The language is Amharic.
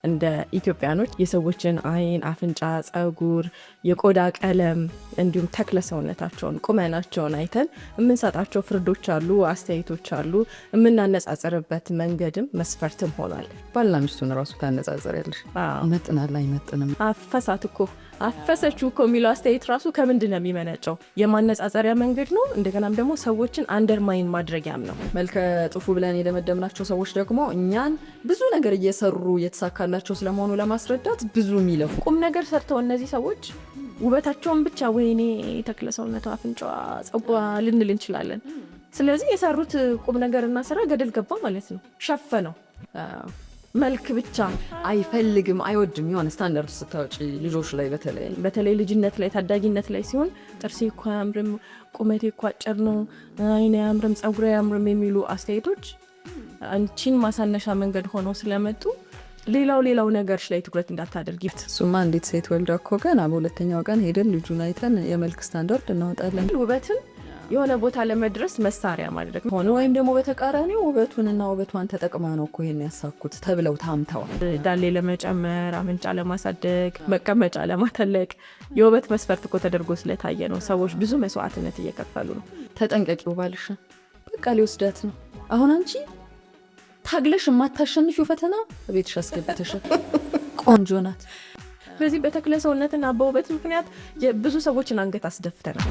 እንደ ኢትዮጵያኖች የሰዎችን አይን፣ አፍንጫ፣ ጸጉር፣ የቆዳ ቀለም እንዲሁም ተክለ ሰውነታቸውን ቁመናቸውን አይተን የምንሰጣቸው ፍርዶች አሉ፣ አስተያየቶች አሉ። የምናነጻጽርበት መንገድም መስፈርትም ሆኗል። ባልና ሚስቱን ራሱ ታነጻጽሪያለሽ። ይመጥናል አይመጥንም፣ አፈሳት እኮ አፈሰችው እኮ የሚለው አስተያየት ራሱ ከምንድን ነው የሚመነጨው? የማነጻጸሪያ መንገድ ነው። እንደገናም ደግሞ ሰዎችን አንደርማይን ማድረጊያም ነው። መልከ ጥፉ ብለን የደመደምናቸው ሰዎች ደግሞ እኛን ብዙ ነገር እየሰሩ እየተሳካላቸው ስለመሆኑ ለማስረዳት ብዙ የሚለፉ ቁም ነገር ሰርተው እነዚህ ሰዎች ውበታቸውን ብቻ ወይኔ ተክለ ሰውነቷ፣ አፍንጫዋ፣ ጸጉሯ ልንል እንችላለን። ስለዚህ የሰሩት ቁም ነገርና ስራ ገደል ገባ ማለት ነው። ሸፈነው መልክ ብቻ አይፈልግም፣ አይወድም። የሆነ ስታንዳርድ ስታወጪ ልጆች ላይ በተለይ ልጅነት ላይ ታዳጊነት ላይ ሲሆን ጥርሴ እኮ አያምርም፣ ቁመቴ እኮ አጭር ነው፣ አይኔ አያምርም፣ ጸጉሬ አያምርም የሚሉ አስተያየቶች አንቺን ማሳነሻ መንገድ ሆነው ስለመጡ ሌላው ነገርሽ ላይ ትኩረት እንዳታደርጊ። እሱማ እንዴት ሴት ወልዳ እኮ ገና በሁለተኛው ቀን ሄደን ልጁን አይተን የመልክ ስታንዳርድ እናወጣለን። ውበትን የሆነ ቦታ ለመድረስ መሳሪያ ማድረግ ሆነ ወይም ደግሞ በተቃራኒው ውበቱንና ውበቷን ተጠቅማ ነው እኮ ይሄን ያሳኩት ተብለው ታምተዋል። ዳሌ ለመጨመር፣ አፍንጫ ለማሳደግ፣ መቀመጫ ለማተለቅ የውበት መስፈርት እኮ ተደርጎ ስለታየ ነው ሰዎች ብዙ መስዋዕትነት እየከፈሉ ነው። ተጠንቀቂው ባልሽን፣ በቃ ሊወስዳት ነው። አሁን አንቺ ታግለሽ የማታሸንፊው ፈተና ቤትሽ አስገብተሽ ቆንጆ ናት። በዚህ በተክለ ሰውነትና በውበት ምክንያት ብዙ ሰዎችን አንገት አስደፍተናል።